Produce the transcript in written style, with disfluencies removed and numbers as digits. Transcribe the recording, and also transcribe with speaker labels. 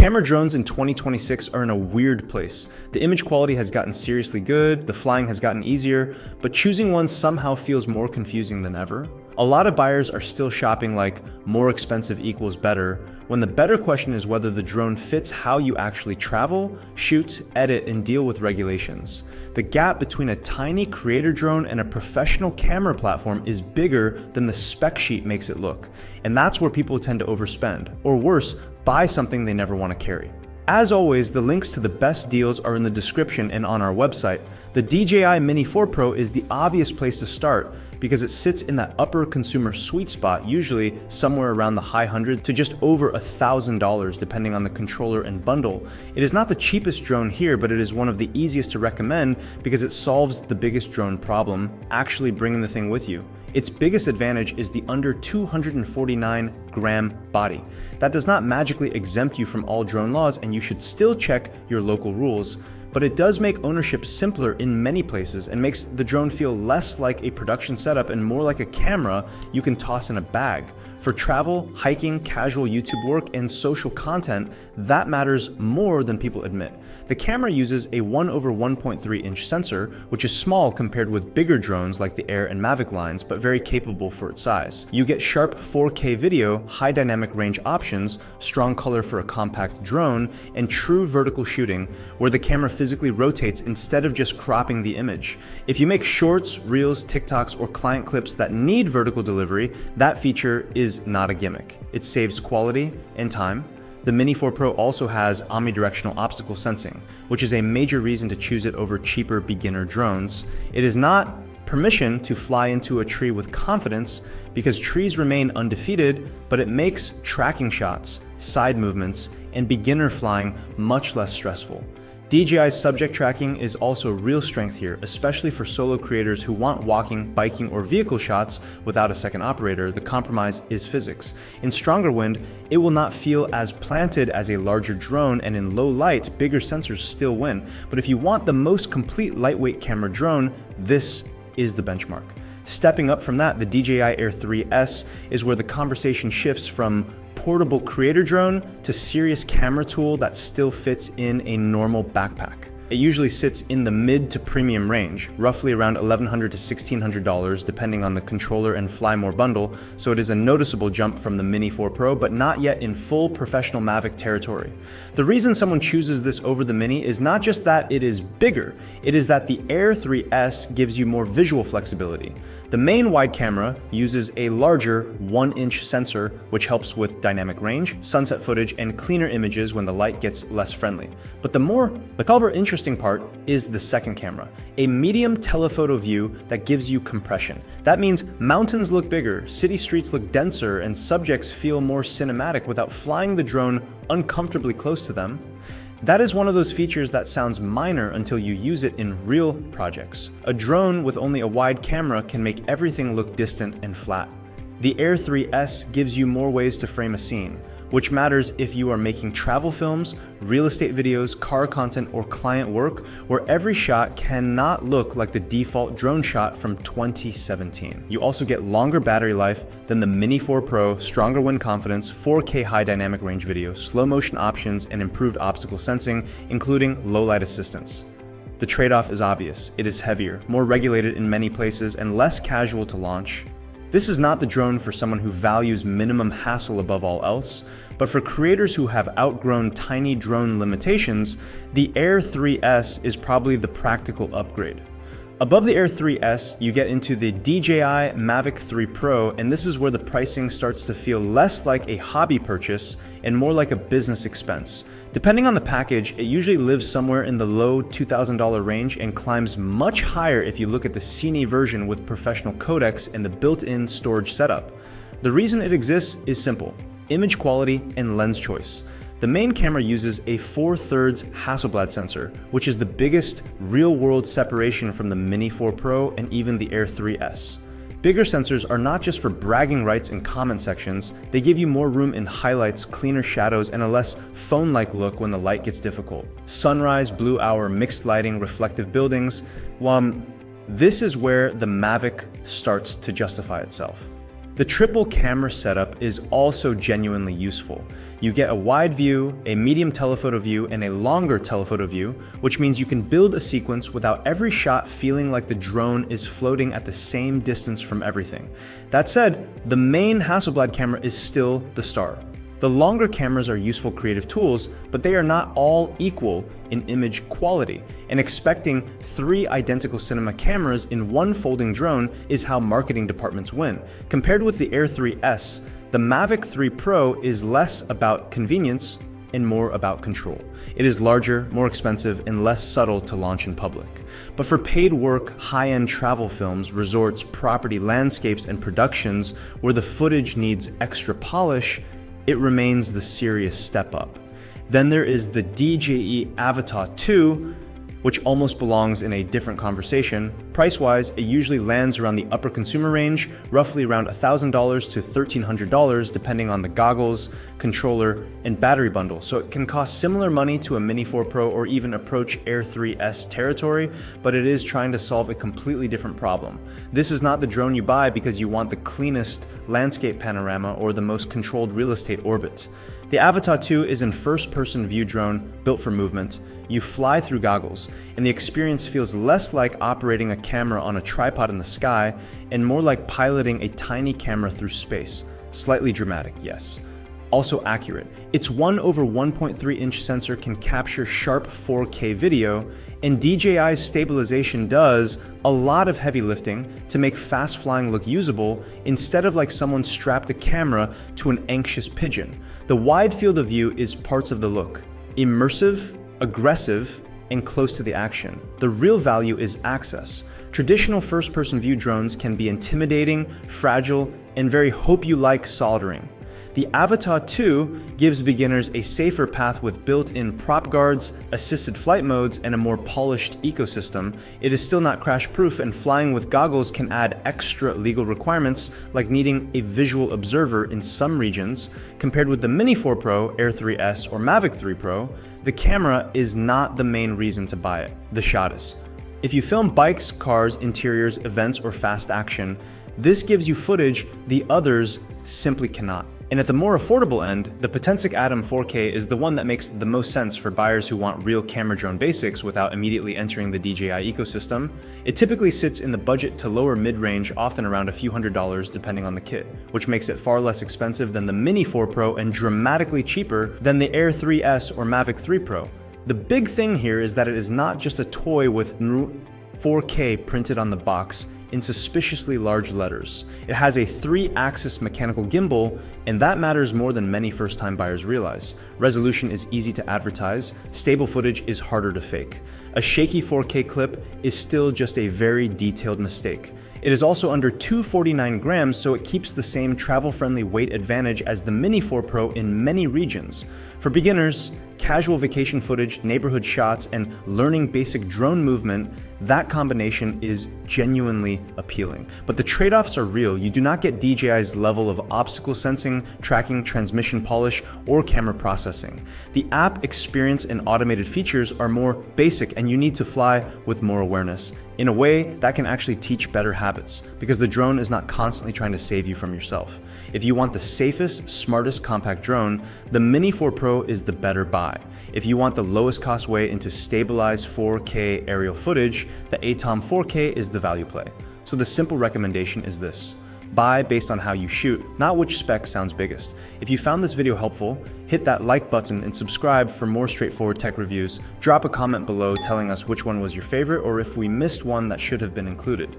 Speaker 1: Camera drones in 2026 are in a weird place. The image quality has gotten seriously good, the flying has gotten easier, but choosing one somehow feels more confusing than ever. A lot of buyers are still shopping like more expensive equals better, when the better question is whether the drone fits how you actually travel, shoot, edit, and deal with regulations. The gap between a tiny creator drone and a professional camera platform is bigger than the spec sheet makes it look, and that's where people tend to overspend, or worse, buy something they never want to carry. As always, the links to the best deals are in the description and on our website. The DJI Mini 4 Pro is the obvious place to start because it sits in that upper consumer sweet spot, usually somewhere around the high hundred to just over $1,000 depending on the controller and bundle. It is not the cheapest drone here, but it is one of the easiest to recommend because it solves the biggest drone problem, actually bringing the thing with you. Its biggest advantage is the under 249-gram body. That does not magically exempt you from all drone laws, and you should still check your local rules, but it does make ownership simpler in many places and makes the drone feel less like a production setup and more like a camera you can toss in a bag. For travel, hiking, casual YouTube work, and social content, that matters more than people admit. The camera uses a 1/1.3-inch sensor, which is small compared with bigger drones like the Air and Mavic lines, but very capable for its size. You get sharp 4K video, high dynamic range options, strong color for a compact drone, and true vertical shooting, where the camera physically rotates instead of just cropping the image. If you make shorts, reels, TikToks, or client clips that need vertical delivery, that feature is not a gimmick. It saves quality and time. The Mini 4 Pro also has omnidirectional obstacle sensing, which is a major reason to choose it over cheaper beginner drones. It is not permission to fly into a tree with confidence because trees remain undefeated, but it makes tracking shots, side movements, and beginner flying much less stressful. DJI's subject tracking is also real strength here, especially for solo creators who want walking, biking, or vehicle shots without a second operator. The compromise is physics. In stronger wind, it will not feel as planted as a larger drone, and in low light, bigger sensors still win. But if you want the most complete lightweight camera drone, this is the benchmark. Stepping up from that, the DJI Air 3S is where the conversation shifts from portable creator drone to serious camera tool that still fits in a normal backpack. It usually sits in the mid to premium range, roughly around $1,100 to $1,600 depending on the controller and Fly More bundle, so it is a noticeable jump from the Mini 4 Pro, but not yet in full professional Mavic territory. The reason someone chooses this over the Mini is not just that it is bigger, it is that the Air 3S gives you more visual flexibility. The main wide camera uses a larger 1-inch sensor, which helps with dynamic range, sunset footage, and cleaner images when the light gets less friendly. But the cover interesting part is the second camera, a medium telephoto view that gives you compression. That means mountains look bigger, city streets look denser, and subjects feel more cinematic without flying the drone uncomfortably close to them. That is one of those features that sounds minor until you use it in real projects. A drone with only a wide camera can make everything look distant and flat. The Air 3S gives you more ways to frame a scene, which matters if you are making travel films, real estate videos, car content, or client work, where every shot cannot look like the default drone shot from 2017. You also get longer battery life than the Mini 4 Pro, stronger wind confidence, 4K high dynamic range video, slow motion options, and improved obstacle sensing, including low light assistance. The trade-off is obvious. It is heavier, more regulated in many places, and less casual to launch. This is not the drone for someone who values minimum hassle above all else, but for creators who have outgrown tiny drone limitations, the Air 3S is probably the practical upgrade. Above the Air 3S, you get into the DJI Mavic 3 Pro, and this is where the pricing starts to feel less like a hobby purchase and more like a business expense. Depending on the package, it usually lives somewhere in the low $2,000 range and climbs much higher if you look at the Cine version with professional codecs and the built-in storage setup. The reason it exists is simple: image quality and lens choice. The main camera uses a 4/3 Hasselblad sensor, which is the biggest real-world separation from the Mini 4 Pro and even the Air 3S. Bigger sensors are not just for bragging rights in comment sections, they give you more room in highlights, cleaner shadows, and a less phone-like look when the light gets difficult. Sunrise, blue hour, mixed lighting, reflective buildings. This is where the Mavic starts to justify itself. The triple camera setup is also genuinely useful. You get a wide view, a medium telephoto view, and a longer telephoto view, which means you can build a sequence without every shot feeling like the drone is floating at the same distance from everything. That said, the main Hasselblad camera is still the star. The longer cameras are useful creative tools, but they are not all equal in image quality, and expecting 3 identical cinema cameras in one folding drone is how marketing departments win. Compared with the Air 3S, the Mavic 3 Pro is less about convenience and more about control. It is larger, more expensive, and less subtle to launch in public. But for paid work, high-end travel films, resorts, property, landscapes, and productions where the footage needs extra polish, it remains the serious step up. Then there is the DJI Avata 2, which almost belongs in a different conversation. Price-wise, it usually lands around the upper consumer range, roughly around $1,000 to $1,300 depending on the goggles, controller, and battery bundle. So it can cost similar money to a Mini 4 Pro or even approach Air 3S territory, but it is trying to solve a completely different problem. This is not the drone you buy because you want the cleanest landscape panorama or the most controlled real estate orbit. The Avata 2 is a first-person view drone built for movement. You fly through goggles, and the experience feels less like operating a camera on a tripod in the sky and more like piloting a tiny camera through space. Slightly dramatic, yes. Also accurate. Its 1/1.3-inch sensor can capture sharp 4K video, and DJI's stabilization does a lot of heavy lifting to make fast flying look usable instead of like someone strapped a camera to an anxious pigeon. The wide field of view is parts of the look. Immersive, aggressive, and close to the action. The real value is access. Traditional first-person view drones can be intimidating, fragile, and very hope-you-like soldering. The Avata 2 gives beginners a safer path with built-in prop guards, assisted flight modes, and a more polished ecosystem. It is still not crash-proof, and flying with goggles can add extra legal requirements like needing a visual observer in some regions. Compared with the Mini 4 Pro, Air 3S, or Mavic 3 Pro, the camera is not the main reason to buy it. The shot is. If you film bikes, cars, interiors, events, or fast action, this gives you footage the others simply cannot. And at the more affordable end, the Potensic Atom 4K is the one that makes the most sense for buyers who want real camera drone basics without immediately entering the DJI ecosystem. It typically sits in the budget to lower mid-range, often around a few $100s depending on the kit, which makes it far less expensive than the Mini 4 Pro and dramatically cheaper than the Air 3S or Mavic 3 Pro. The big thing here is that it is not just a toy with 4K printed on the box in suspiciously large letters. It has a 3-axis mechanical gimbal, and that matters more than many first-time buyers realize. Resolution is easy to advertise, stable footage is harder to fake. A shaky 4K clip is still just a very detailed mistake. It is also under 249 grams, so it keeps the same travel-friendly weight advantage as the Mini 4 Pro in many regions. For beginners, casual vacation footage, neighborhood shots, and learning basic drone movement, that combination is genuinely appealing. But the trade-offs are real. You do not get DJI's level of obstacle sensing, tracking, transmission polish, or camera processing. The app experience and automated features are more basic, and you need to fly with more awareness. In a way, that can actually teach better habits, because the drone is not constantly trying to save you from yourself. If you want the safest, smartest compact drone, the Mini 4 Pro is the better buy. If you want the lowest cost way into stabilized 4K aerial footage, the ATOM 4K is the value play. So the simple recommendation is this: buy based on how you shoot, not which spec sounds biggest. If you found this video helpful, hit that like button and subscribe for more straightforward tech reviews. Drop a comment below telling us which one was your favorite or if we missed one that should have been included.